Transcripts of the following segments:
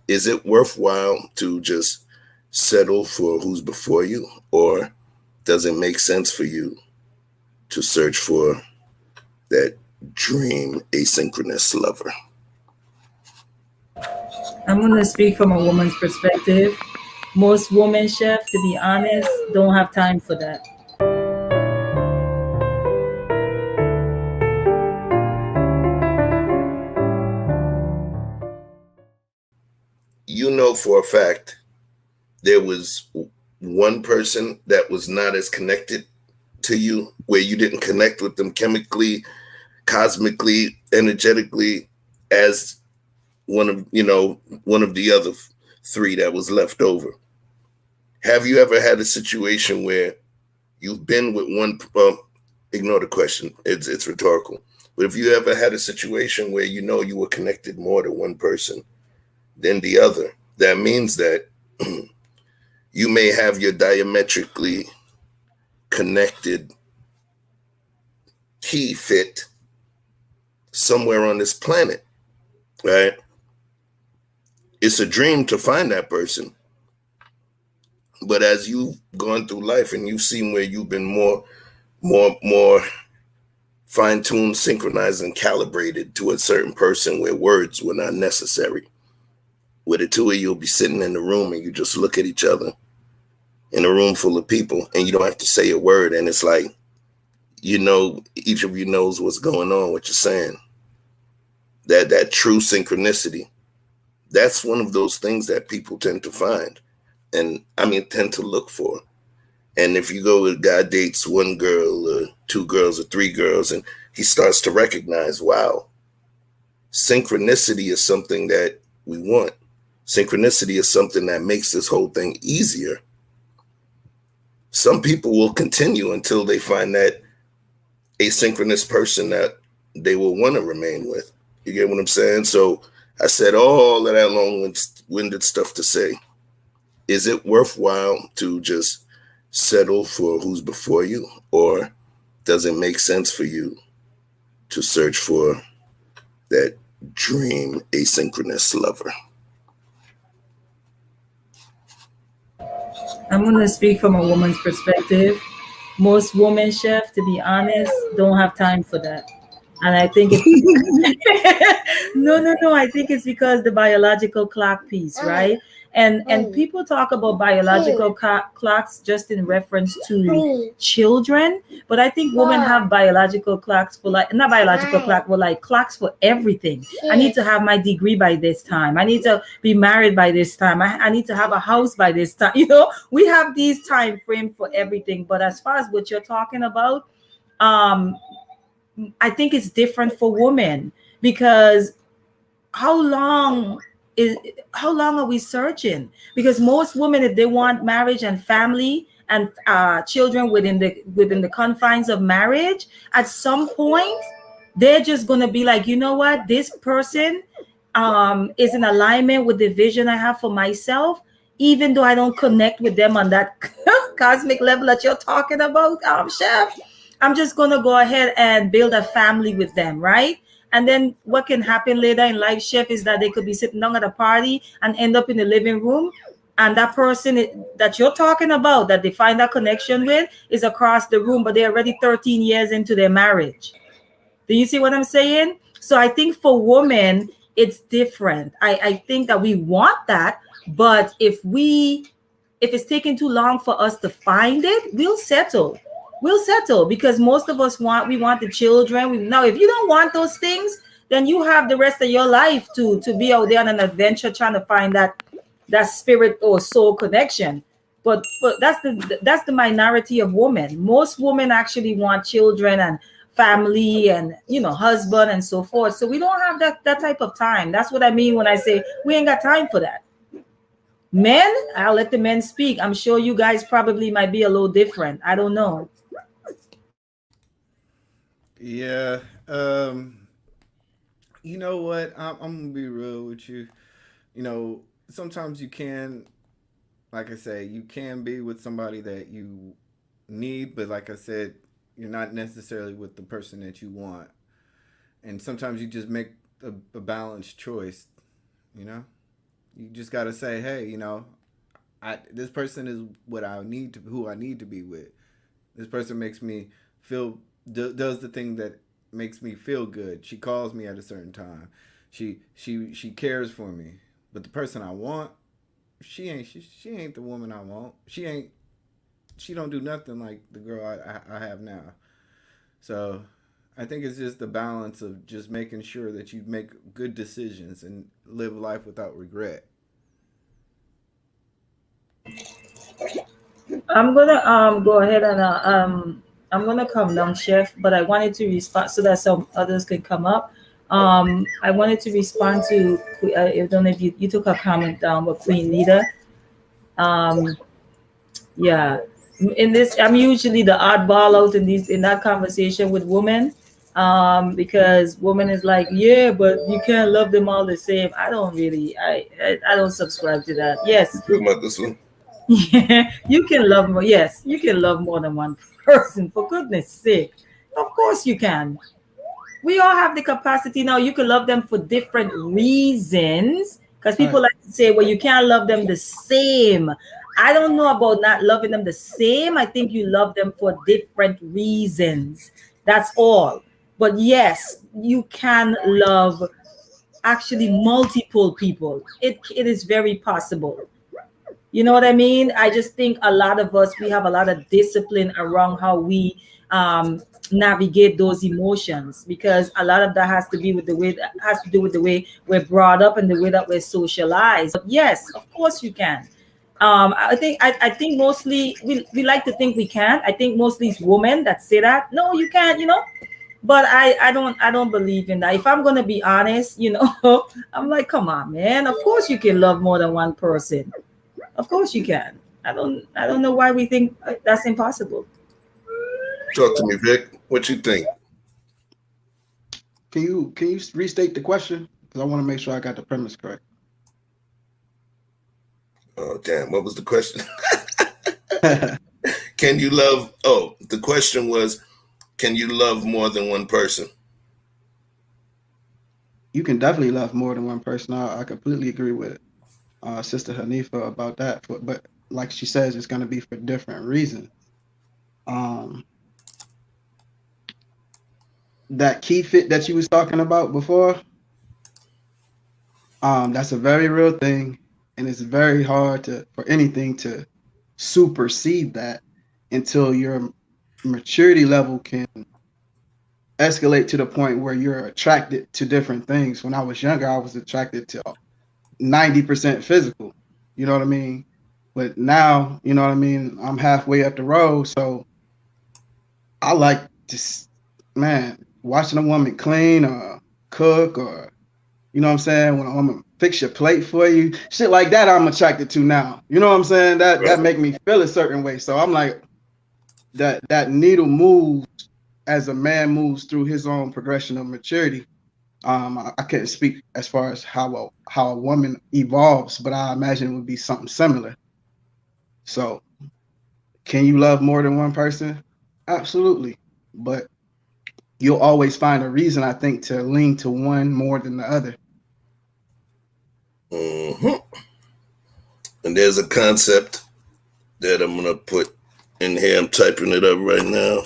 Is it worthwhile to just settle for who's before you, or does it make sense for you to search for that dream asynchronous lover? I'm going to speak from a woman's perspective. Most women, chef, to be honest, don't have time for that. You know for a fact there was one person that was not as connected to you, where you didn't connect with them chemically, cosmically, energetically, as one of the other three that was left over. Have you ever had a situation where you've been with one? Ignore the question; it's rhetorical. But if you ever had a situation where you were connected more to one person than the other, that means that you may have your diametrically connected key fit somewhere on this planet, right? It's a dream to find that person. But as you've gone through life and you've seen where you've been more fine-tuned, synchronized, and calibrated to a certain person where words were not necessary. Where the two of you will be sitting in the room and you just look at each other in a room full of people and you don't have to say a word, and it's like, each of you knows what's going on, what you're saying. That true synchronicity. That's one of those things that people tend to find. And I mean tend to look for. And if you go with a guy dates one girl or two girls or three girls, and he starts to recognize, wow, synchronicity is something that we want. Synchronicity is something that makes this whole thing easier. Some people will continue until they find that asynchronous person that they will want to remain with. You get what I'm saying? So I said all of that long-winded stuff to say, is it worthwhile to just settle for who's before you, or does it make sense for you to search for that dream asynchronous lover? I'm going to speak from a woman's perspective. Most women, chef, to be honest, don't have time for that. And I think it's no, no, no. I think it's because the biological clock piece, right? And people talk about biological clocks just in reference to children, but I think women have biological clocks for, like, not biological clock, but like clocks for everything. I need to have my degree by this time. I need to be married by this time. I need to have a house by this time. We have these time frame for everything. But as far as what you're talking about, um, I think it's different for women, because how long is how long are we searching? Because most women, if they want marriage and family and children within the confines of marriage, at some point they're just gonna be like, you know what, this person is in alignment with the vision I have for myself, even though I don't connect with them on that cosmic level that you're talking about, chef. I'm just gonna go ahead and build a family with them, right? And then what can happen later in life, chef, is that they could be sitting down at a party and end up in the living room, and that person that you're talking about, that they find that connection with, is across the room, but they're already 13 years into their marriage. Do you see what I'm saying? So I think for women, it's different. I think that we want that, but if it's taking too long for us to find it, we'll settle. We'll settle because most of us want the children. Now, if you don't want those things, then you have the rest of your life to be out there on an adventure trying to find that spirit or soul connection. But that's the minority of women. Most women actually want children and family and husband and so forth. So we don't have that type of time. That's what I mean when I say we ain't got time for that. Men, I'll let the men speak. I'm sure you guys probably might be a little different. I don't know. Yeah. You know what? I'm gonna be real with you. Sometimes you can, like I say, you can be with somebody that you need, but like I said, you're not necessarily with the person that you want. And sometimes you just make a balanced choice, you know? You just got to say, hey, this person is what I need to, who I need to be with. This person makes me feel, does the thing that makes me feel good. She calls me at a certain time. She cares for me. But the person I want, she ain't the woman I want. She don't do nothing like the girl I have now. So I think it's just the balance of just making sure that you make good decisions and live life without regret. I'm gonna go ahead and I'm gonna come down, Chef, but I wanted to respond so that some others could come up. I wanted to respond to I don't know if you took a comment down, but Queen Leader. Um, yeah, in this, I'm usually the oddball out in that conversation with women, because woman is like, yeah, but you can't love them all the same. I don't really, I don't subscribe to that. Yes, Talking about this one. yeah, you can love more. Yes, you can love more than one person. For goodness sake, of course you can. We all have the capacity now. You can love them for different reasons. Because All people right. like to say, well, you can't love them the same. I don't know about not loving them the same. I think you love them for different reasons. That's all. But yes, you can love actually multiple people. It is very possible. You know what I mean? I just think a lot of us, we have a lot of discipline around how we navigate those emotions, because a lot of that has to be with the way that has to do with the way we're brought up and the way that we're socialized. But yes, of course you can. I think mostly we like to think we can. I think mostly it's women that say that. No, you can't, But I don't believe in that. If I'm gonna be honest, I'm like, come on, man. Of course you can love more than one person. Of course you can. I don't know why we think that's impossible. Talk to me, Vic. What you think? Can you restate the question? Because I want to make sure I got the premise correct. Oh, damn. What was the question? Can you love? Oh, the question was, can you love more than one person? You can definitely love more than one person. I completely agree with Sister Hanifa about that. But like she says, it's going to be for different reasons. Um, that key fit that you was talking about before, that's a very real thing, and it's very hard for anything to supersede that until your maturity level can escalate to the point where you're attracted to different things. When I was younger, I was attracted to 90% physical. You know what I mean? But now, you know what I mean, I'm halfway up the road, so I like just, man, watching a woman clean or cook, or you know what I'm saying, when a woman fix your plate for you, shit like that I'm attracted to now. You know what I'm saying? That Right. make me feel a certain way. So I'm like, that needle moves as a man moves through his own progression of maturity. I couldn't speak as far as how a woman evolves, but I imagine it would be something similar. So, can you love more than one person? Absolutely, but you'll always find a reason, I think, to lean to one more than the other. Hmm. And there's a concept that I'm gonna put in here. I'm typing it up right now.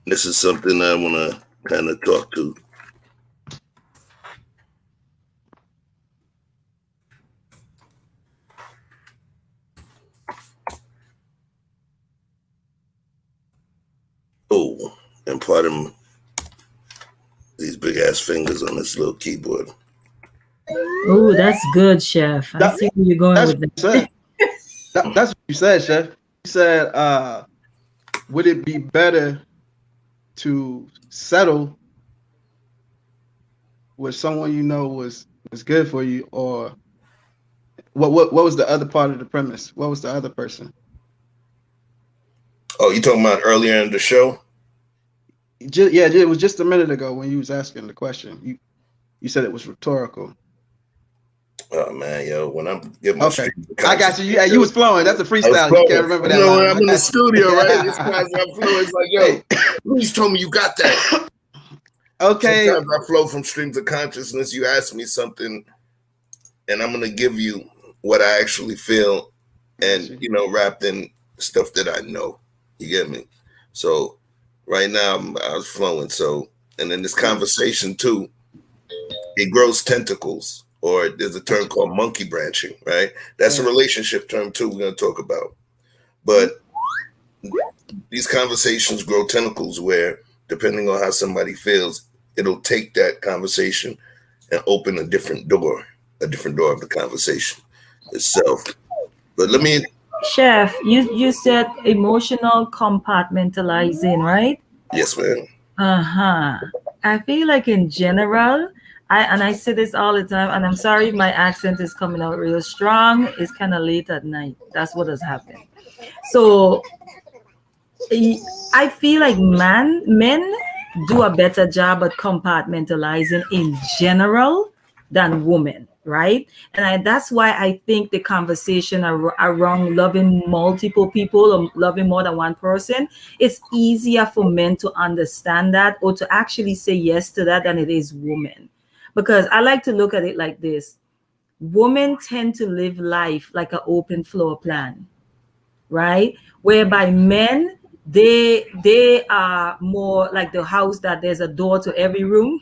This is something I want to kind of talk to. Oh, and pardon these big ass fingers on this little keyboard. Oh, that's good, Chef. I That, see where you're going that's with what that. you said. That's what you said, Chef. You said, would it be better to settle with someone you know was good for you, or what was the other part of the premise? What was the other person? Oh, you talking about earlier in the show? Yeah, it was just a minute ago when you was asking the question. You said it was rhetorical. Oh man, yo, when I'm getting my Okay, street I got content, you. Yeah, you was flowing. That's a I was freestyle. You can't flowing. remember You that know, when line. I'm I in the got studio, right? This you. guy's I'm flowing. It's like, yo, Hey, please tell me you got that. Okay. Sometimes I flow from streams of consciousness. You ask me something, and I'm gonna give you what I actually feel, and Gotcha. wrapped in stuff that I know. You get me? So right now I was flowing. So, and in this conversation too, it grows tentacles, or there's a term called monkey branching, right? That's a Right. relationship term too. We're gonna talk about, but these conversations grow tentacles where, depending on how somebody feels, it'll take that conversation and open a different door of the conversation itself. But let me, Chef, you said emotional compartmentalizing, right? yes, man. Uh-huh. I feel like in general, I say this all the time, and I'm sorry if my accent is coming out real strong. It's kind of late at night. That's what has happened. So I feel like men do a better job at compartmentalizing in general than women, right? And that's why I think the conversation around loving multiple people or loving more than one person, it's easier for men to understand that or to actually say yes to that than it is women. Because I like to look at it like this: women tend to live life like an open floor plan, right? Whereby men, they are more like the house that there's a door to every room.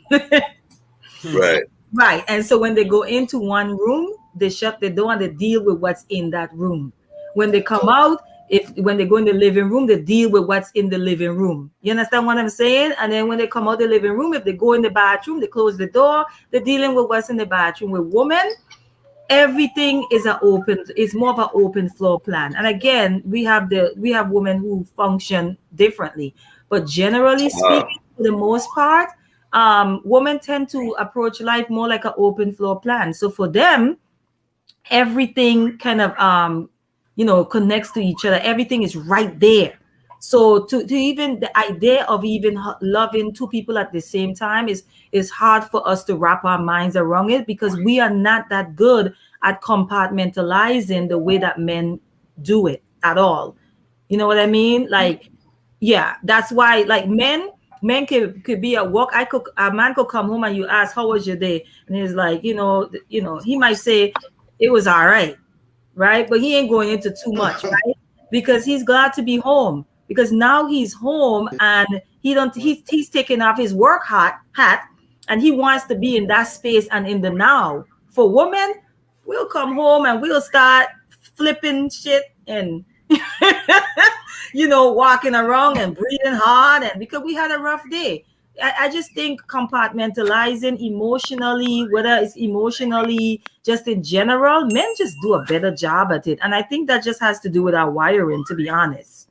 Right. Right. And so when they go into one room, they shut the door and they deal with what's in that room. When they come out, if when they go in the living room, they deal with what's in the living room. You understand what I'm saying? And then when they come out the living room, if they go in the bathroom, they close the door, they're dealing with what's in the bathroom. With women, everything is an open, it's more of an open floor plan. And again, we have women who function differently, but generally Wow. speaking, for the most part, women tend to approach life more like an open floor plan. So for them, everything kind of connects to each other. Everything is right there. So to even the idea of even loving two people at the same time is hard for us to wrap our minds around it, because we are not that good at compartmentalizing the way that men do it at all. You know what I mean? Like, yeah, that's why, like, men could be at work. A man could come home and you ask, how was your day? And he's like, he might say it was all right, right? But he ain't going into too much, right? Because he's glad to be home. Because now he's home and he's taking off his work hat and he wants to be in that space and in the now. For women, we'll come home and we'll start flipping shit and walking around and breathing hard, and because we had a rough day. I just think compartmentalizing emotionally, whether it's emotionally, just in general, men just do a better job at it. And I think that just has to do with our wiring, to be honest.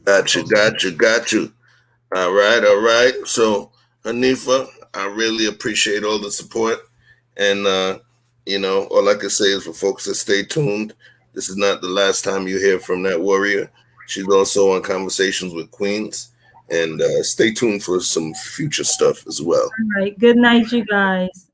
Got you. All right, all right. So, Hanifa, I really appreciate all the support. And, all I can say is for folks to stay tuned. This is not the last time you hear from that warrior. She's also on Conversations with Queens. And stay tuned for some future stuff as well. All right. Good night, you guys.